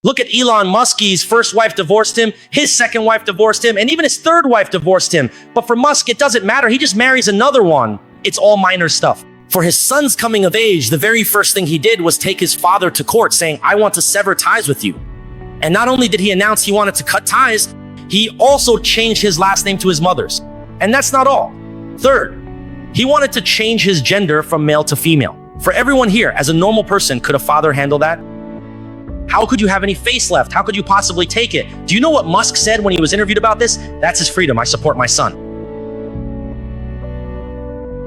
Look at Elon Musk. His first wife divorced him, his second wife divorced him, and even his third wife divorced him. But for Musk, it doesn't matter. He just marries another one. It's all minor stuff. For his son's coming of age, the very first thing he did was take his father to court saying, I want to sever ties with you. And not only did he announce he wanted to cut ties, he also changed his last name to his mother's. And that's not all. Third, he wanted to change his gender from male to female. For everyone here, as a normal person, could a father handle that? How could you have any face left? How could you possibly take it? Do you know what Musk said when he was interviewed about this? That's his freedom. I support my son.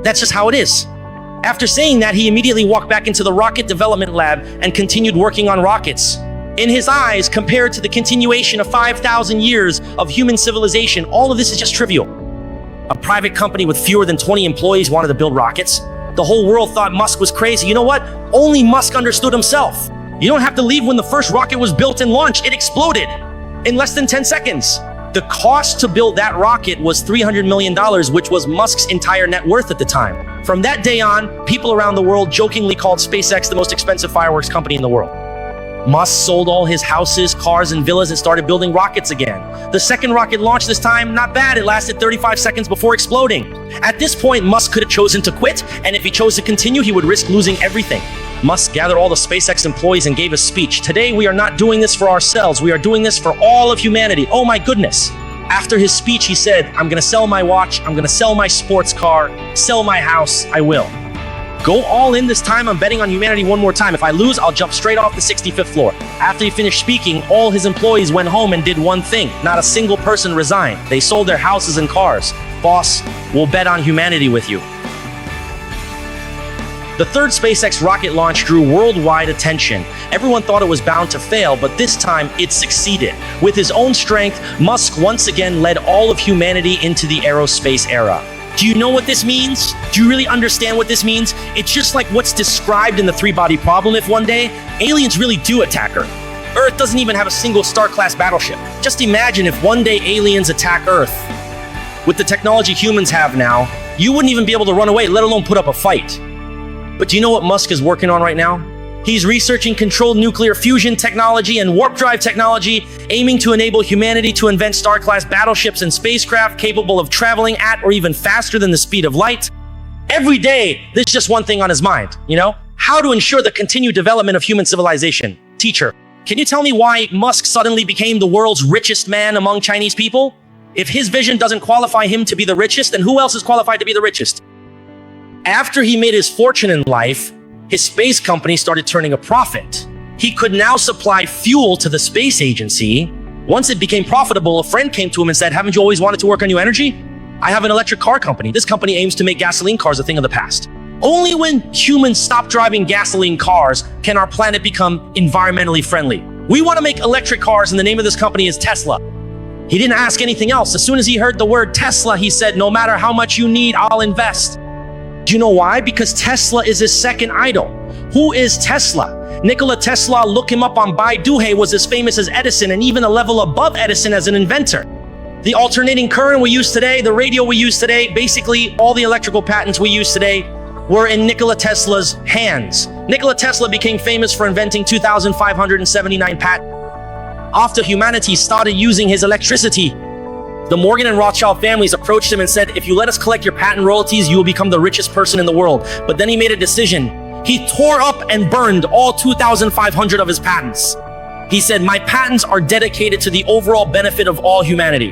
That's just how it is. After saying that, he immediately walked back into the rocket development lab and continued working on rockets. In his eyes, compared to the continuation of 5,000 years of human civilization, all of this is just trivial. A private company with fewer than 20 employees wanted to build rockets. The whole world thought Musk was crazy. You know what? Only Musk understood himself. You don't have to leave when the first rocket was built and launched. It exploded in less than 10 seconds. The cost to build that rocket was $300 million, which was Musk's entire net worth at the time. From that day on, people around the world jokingly called SpaceX the most expensive fireworks company in the world. Musk sold all his houses, cars, and villas and started building rockets again. The second rocket launched this time, not bad. It lasted 35 seconds before exploding. At this point, Musk could have chosen to quit, and if he chose to continue, he would risk losing everything. Musk gathered all the SpaceX employees and gave a speech. Today, we are not doing this for ourselves. We are doing this for all of humanity. Oh my goodness. After his speech, he said, I'm going to sell my watch. I'm going to sell my sports car, sell my house. I will. Go all in this time. I'm betting on humanity one more time. If I lose, I'll jump straight off the 65th floor. After he finished speaking, all his employees went home and did one thing. Not a single person resigned. They sold their houses and cars. Boss, we'll bet on humanity with you. The third SpaceX rocket launch drew worldwide attention. Everyone thought it was bound to fail, but this time it succeeded. With his own strength, Musk once again led all of humanity into the aerospace era. Do you know what this means? Do you really understand what this means? It's just like what's described in the three-body problem. If one day aliens really do attack Earth, Earth doesn't even have a single star-class battleship. Just imagine if one day aliens attack Earth. With the technology humans have now, you wouldn't even be able to run away, let alone put up a fight. But do you know what Musk is working on right now? He's researching controlled nuclear fusion technology and warp drive technology, aiming to enable humanity to invent star-class battleships and spacecraft capable of traveling at or even faster than the speed of light. Every day, there's just one thing on his mind, how to ensure the continued development of human civilization. Teacher, can you tell me why Musk suddenly became the world's richest man among Chinese people? If his vision doesn't qualify him to be the richest, then who else is qualified to be the richest? After he made his fortune in life, his space company started turning a profit. He could now supply fuel to the space agency. Once it became profitable, a friend came to him and said, haven't you always wanted to work on new energy? I have an electric car company. This company aims to make gasoline cars a thing of the past. Only when humans stop driving gasoline cars can our planet become environmentally friendly. We want to make electric cars, and the name of this company is Tesla. He didn't ask anything else. As soon as he heard the word Tesla, he said, no matter how much you need, I'll invest. Do you know why? Because Tesla is his second idol. Who is Tesla? Nikola Tesla, look him up on Baidu, was as famous as Edison and even a level above Edison as an inventor. The alternating current we use today, the radio we use today, basically all the electrical patents we use today were in Nikola Tesla's hands. Nikola Tesla became famous for inventing 2,579 patents. After humanity started using his electricity, the Morgan and Rothschild families approached him and said, if you let us collect your patent royalties, you will become the richest person in the world. But then he made a decision. He tore up and burned all 2,500 of his patents. He said, my patents are dedicated to the overall benefit of all humanity.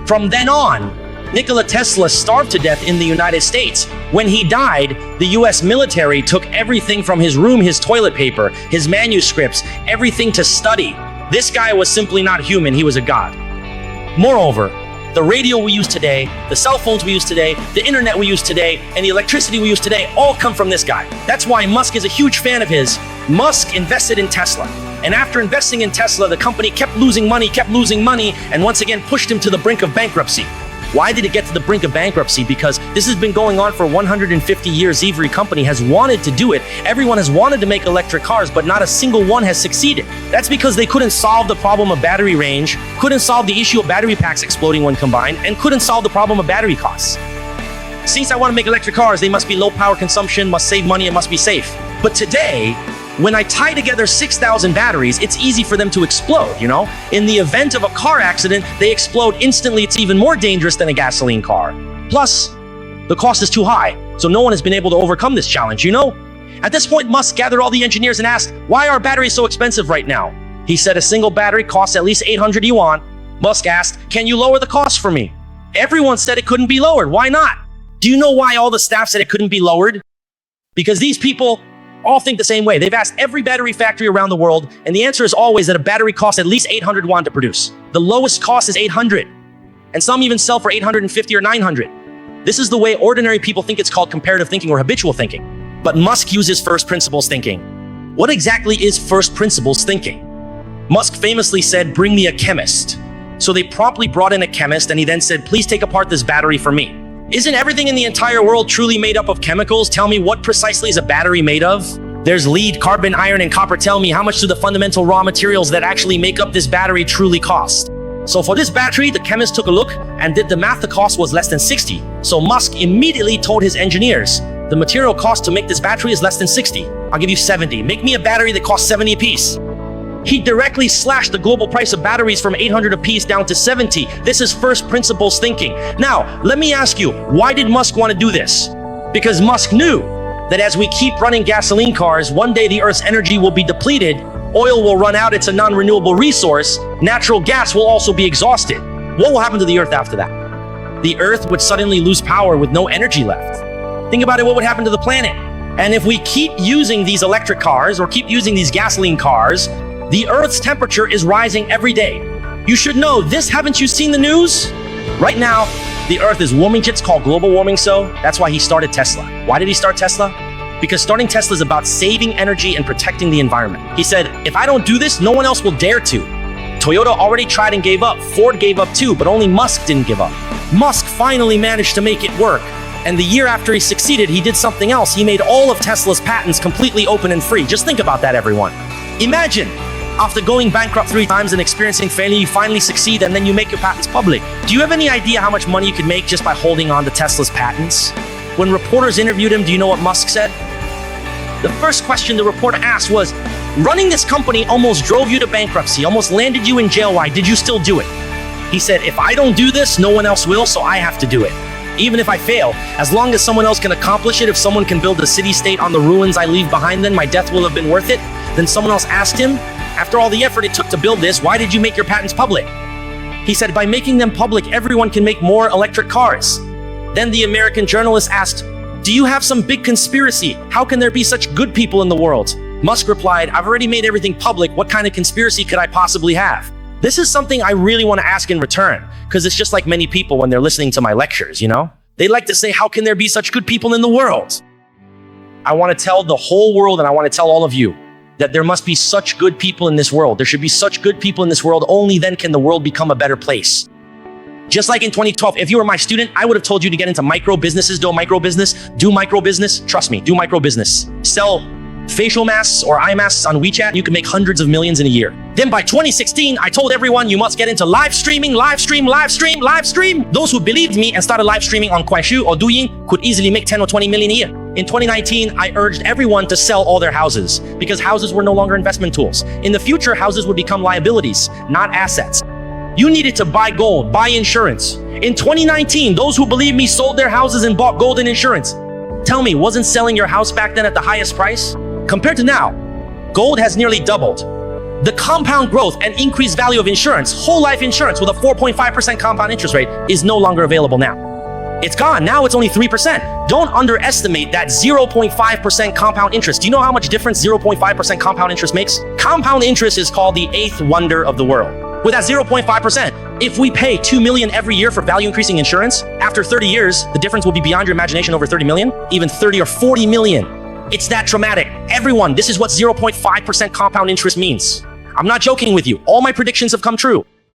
From then on, Nikola Tesla starved to death in the United States. When he died, the US military took everything from his room, his toilet paper, his manuscripts, everything to study. This guy was simply not human, he was a god. Moreover, the radio we use today, the cell phones we use today, the internet we use today, and the electricity we use today all come from this guy. That's why Musk is a huge fan of his. Musk invested in Tesla. And after investing in Tesla, the company kept losing money, and once again pushed him to the brink of bankruptcy. Why did it get to the brink of bankruptcy? Because this has been going on for 150 years. Every company has wanted to do it. Everyone has wanted to make electric cars, but not a single one has succeeded. That's because they couldn't solve the problem of battery range, couldn't solve the issue of battery packs exploding when combined, and couldn't solve the problem of battery costs. Since I want to make electric cars, they must be low power consumption, must save money, and must be safe. But today, When I tie together 6,000 batteries, it's easy for them to explode, you know? In the event of a car accident, they explode instantly. It's even more dangerous than a gasoline car. Plus, the cost is too high, so no one has been able to overcome this challenge, you know? At this point, Musk gathered all the engineers and asked, why are batteries so expensive right now? He said a single battery costs at least 800 yuan. Musk asked, can you lower the cost for me? Everyone said it couldn't be lowered. Why not? Do you know why all the staff said it couldn't be lowered? Because these people all think the same way. They've asked every battery factory around the world, and the answer is always that a battery costs at least 800 yuan to produce. The lowest cost is 800, and some even sell for 850 or 900. This is the way ordinary people think. It's called comparative thinking or habitual thinking. But Musk uses first principles thinking. What exactly is first principles thinking? Musk famously said, bring me a chemist. So they promptly brought in a chemist, and he then said, please take apart this battery for me. Isn't everything in the entire world truly made up of chemicals? Tell me, what precisely is a battery made of? There's lead, carbon, iron, and copper. Tell me, how much do the fundamental raw materials that actually make up this battery truly cost? So for this battery, the chemist took a look and did the math. The cost was less than 60. So Musk immediately told his engineers, the material cost to make this battery is less than 60. I'll give you 70. Make me a battery that costs 70 apiece. He directly slashed the global price of batteries from 800 apiece down to 70. This is first principles thinking. Now, let me ask you, why did Musk want to do this? Because Musk knew that as we keep running gasoline cars, one day the Earth's energy will be depleted, oil will run out, it's a non-renewable resource, natural gas will also be exhausted. What will happen to the Earth after that? The Earth would suddenly lose power with no energy left. Think about it, what would happen to the planet? And if we keep using these electric cars or keep using these gasoline cars, the Earth's temperature is rising every day. You should know this. Haven't you seen the news? Right now, the Earth is warming. It's called global warming, so that's why he started Tesla. Why did he start Tesla? Because starting Tesla is about saving energy and protecting the environment. He said, if I don't do this, no one else will dare to. Toyota already tried and gave up. Ford gave up too, but only Musk didn't give up. Musk finally managed to make it work. And the year after he succeeded, he did something else. He made all of Tesla's patents completely open and free. Just think about that, everyone. Imagine, after going bankrupt 3 times and experiencing failure, you finally succeed and then you make your patents public. Do you have any idea how much money you could make just by holding on to Tesla's patents? When reporters interviewed him, do you know what Musk said? The first question the reporter asked was, running this company almost drove you to bankruptcy, almost landed you in jail. Why did you still do it? He said, if I don't do this, no one else will, so I have to do it. Even if I fail, as long as someone else can accomplish it, if someone can build a city-state on the ruins I leave behind, then my death will have been worth it. Then someone else asked him, after all the effort it took to build this, why did you make your patents public? He said, by making them public, everyone can make more electric cars. Then the American journalist asked, do you have some big conspiracy? How can there be such good people in the world? Musk replied, I've already made everything public. What kind of conspiracy could I possibly have? This is something I really want to ask in return, because it's just like many people when they're listening to my lectures, you know? They like to say, how can there be such good people in the world? I want to tell the whole world, and I want to tell all of you, that there must be such good people in this world. There should be such good people in this world. Only then can the world become a better place. Just like in 2012, if you were my student, I would have told you to get into micro businesses, do micro business. Trust me, do micro business. Sell facial masks or eye masks on WeChat. You can make hundreds of millions in a year. Then by 2016, I told everyone you must get into live streaming. Those who believed me and started live streaming on Kuaishou or Douyin could easily make 10 or 20 million a year. In 2019, I urged everyone to sell all their houses because houses were no longer investment tools. In the future, houses would become liabilities, not assets. You needed to buy gold, buy insurance. In 2019, those who believed me sold their houses and bought gold and insurance. Tell me, wasn't selling your house back then at the highest price? Compared to now, gold has nearly doubled. The compound growth and increased value of insurance, whole life insurance with a 4.5% compound interest rate, is no longer available now. It's gone. Now it's only 3%. Don't underestimate that 0.5% compound interest. Do you know how much difference 0.5% compound interest makes? Compound interest is called the 8th wonder of the world. With that 0.5%, if we pay 2 million every year for value increasing insurance, after 30 years, the difference will be beyond your imagination. Over 30 million, even 30 or 40 million. It's that traumatic. Everyone, this is what 0.5% compound interest means. I'm not joking with you. All my predictions have come true.